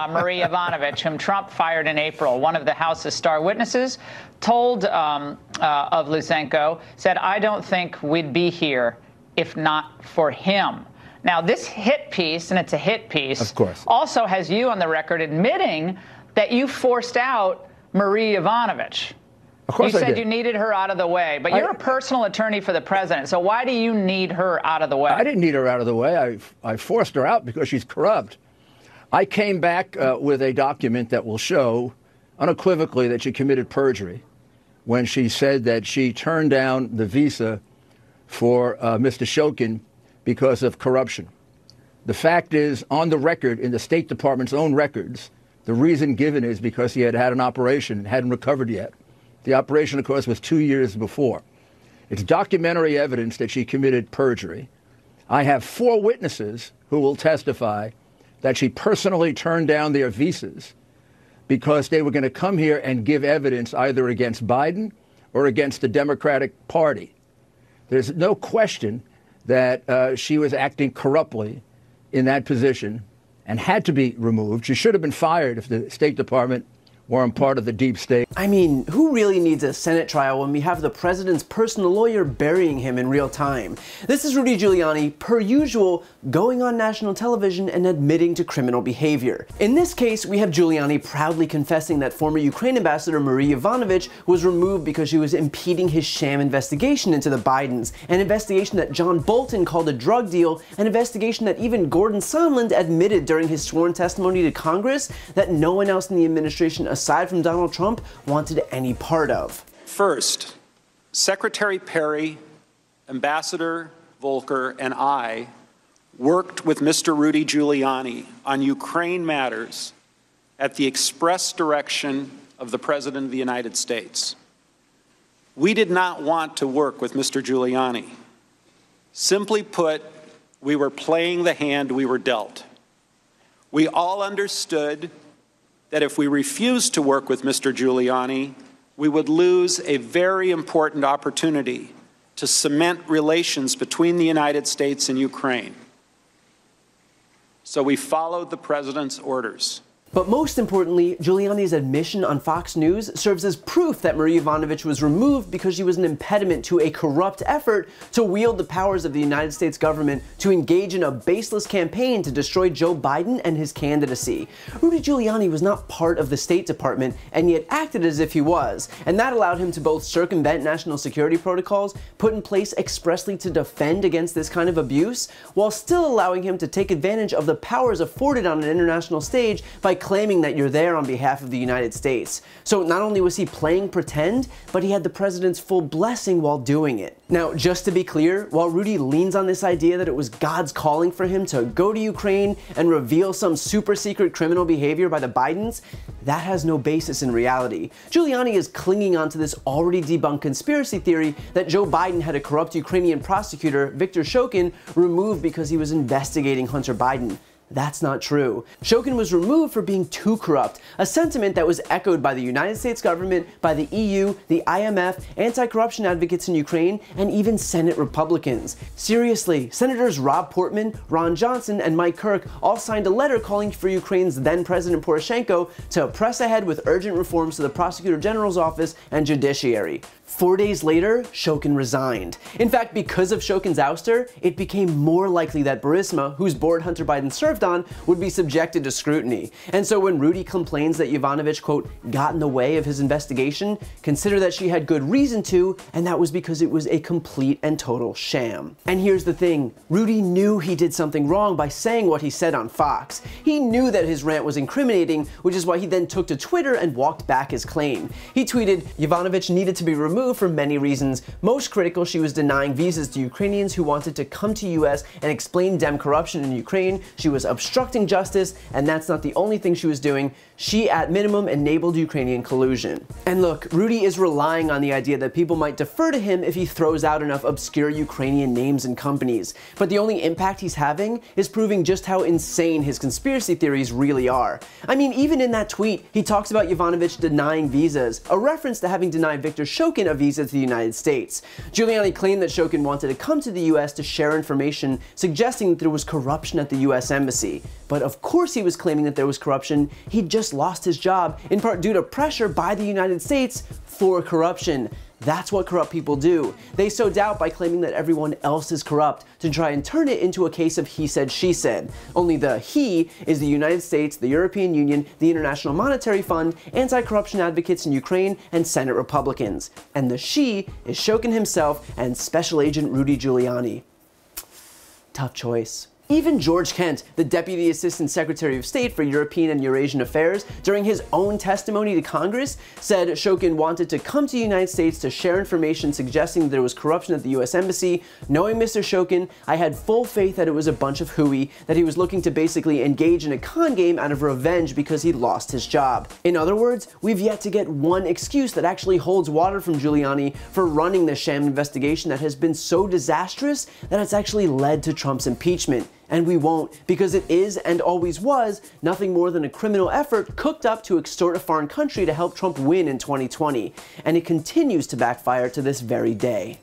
Marie Yovanovitch, whom Trump fired in April. One of the House's star witnesses told of Lysenko, said, "I don't think we'd be here if not for him." Now, this hit piece, and it's a hit piece, of course, also has you on the record admitting that you forced out Marie Yovanovitch. Of course you I said did. You needed her out of the way, but you're a personal attorney for the president, so why do you need her out of the way? I didn't need her out of the way. I forced her out because she's corrupt. I came back with a document that will show unequivocally that she committed perjury when she said that she turned down the visa for Mr. Shokin because of corruption. The fact is, on the record, in the State Department's own records, the reason given is because he had had an operation and hadn't recovered yet. The operation, of course, was 2 years before. It's documentary evidence that she committed perjury. I have 4 witnesses who will testify that she personally turned down their visas because they were going to come here and give evidence either against Biden or against the Democratic Party. There's no question that she was acting corruptly in that position and had to be removed. She should have been fired if the State Department weren't part of the deep state. I mean, who really needs a Senate trial when we have the president's personal lawyer burying him in real time? This is Rudy Giuliani, per usual, going on national television and admitting to criminal behavior. In this case, we have Giuliani proudly confessing that former Ukraine ambassador Marie Yovanovitch was removed because she was impeding his sham investigation into the Bidens, an investigation that John Bolton called a drug deal, an investigation that even Gordon Sondland admitted during his sworn testimony to Congress that no one else in the administration aside from Donald Trump wanted any part of. First, Secretary Perry, Ambassador Volker, and I worked with Mr. Rudy Giuliani on Ukraine matters at the express direction of the President of the United States. We did not want to work with Mr. Giuliani. Simply put, we were playing the hand we were dealt. We all understood that if we refused to work with Mr. Giuliani, we would lose a very important opportunity to cement relations between the United States and Ukraine. So we followed the president's orders. But most importantly, Giuliani's admission on Fox News serves as proof that Marie Yovanovitch was removed because she was an impediment to a corrupt effort to wield the powers of the United States government to engage in a baseless campaign to destroy Joe Biden and his candidacy. Rudy Giuliani was not part of the State Department and yet acted as if he was, and that allowed him to both circumvent national security protocols put in place expressly to defend against this kind of abuse, while still allowing him to take advantage of the powers afforded on an international stage by claiming that you're there on behalf of the United States. So not only was he playing pretend, but he had the president's full blessing while doing it. Now, just to be clear, while Rudy leans on this idea that it was God's calling for him to go to Ukraine and reveal some super secret criminal behavior by the Bidens, that has no basis in reality. Giuliani is clinging onto this already debunked conspiracy theory that Joe Biden had a corrupt Ukrainian prosecutor, Viktor Shokin, removed because he was investigating Hunter Biden. That's not true. Shokin was removed for being too corrupt, a sentiment that was echoed by the United States government, by the EU, the IMF, anti-corruption advocates in Ukraine, and even Senate Republicans. Seriously, Senators Rob Portman, Ron Johnson, and Mike Kirk all signed a letter calling for Ukraine's then-President Poroshenko to press ahead with urgent reforms to the Prosecutor General's office and judiciary. 4 days later, Shokin resigned. In fact, because of Shokin's ouster, it became more likely that Burisma, whose board Hunter Biden served on, would be subjected to scrutiny. And so when Rudy complains that Yovanovitch, quote, got in the way of his investigation, consider that she had good reason to, and that was because it was a complete and total sham. And here's the thing, Rudy knew he did something wrong by saying what he said on Fox. He knew that his rant was incriminating, which is why he then took to Twitter and walked back his claim. He tweeted, Yovanovitch needed to be removed for many reasons. Most critical, she was denying visas to Ukrainians who wanted to come to US and explain Dem corruption in Ukraine. She was obstructing justice, and that's not the only thing she was doing. She, at minimum, enabled Ukrainian collusion. And look, Rudy is relying on the idea that people might defer to him if he throws out enough obscure Ukrainian names and companies. But the only impact he's having is proving just how insane his conspiracy theories really are. I mean, even in that tweet, he talks about Yovanovitch denying visas, a reference to having denied Viktor Shokin a visa to the United States. Giuliani claimed that Shokin wanted to come to the US to share information, suggesting that there was corruption at the US Embassy. embassy. But of course he was claiming that there was corruption. He'd just lost his job, in part due to pressure by the United States for corruption. That's what corrupt people do. They sow doubt by claiming that everyone else is corrupt to try and turn it into a case of he said, she said. Only the he is the United States, the European Union, the International Monetary Fund, anti-corruption advocates in Ukraine, and Senate Republicans. And the she is Shokin himself and Special Agent Rudy Giuliani. Tough choice. Even George Kent, the Deputy Assistant Secretary of State for European and Eurasian Affairs, during his own testimony to Congress, said Shokin wanted to come to the United States to share information suggesting that there was corruption at the US Embassy. Knowing Mr. Shokin, I had full faith that it was a bunch of hooey, that he was looking to basically engage in a con game out of revenge because he lost his job. In other words, we've yet to get one excuse that actually holds water from Giuliani for running this sham investigation that has been so disastrous that it's actually led to Trump's impeachment. And we won't, because it is and always was nothing more than a criminal effort cooked up to extort a foreign country to help Trump win in 2020. And it continues to backfire to this very day.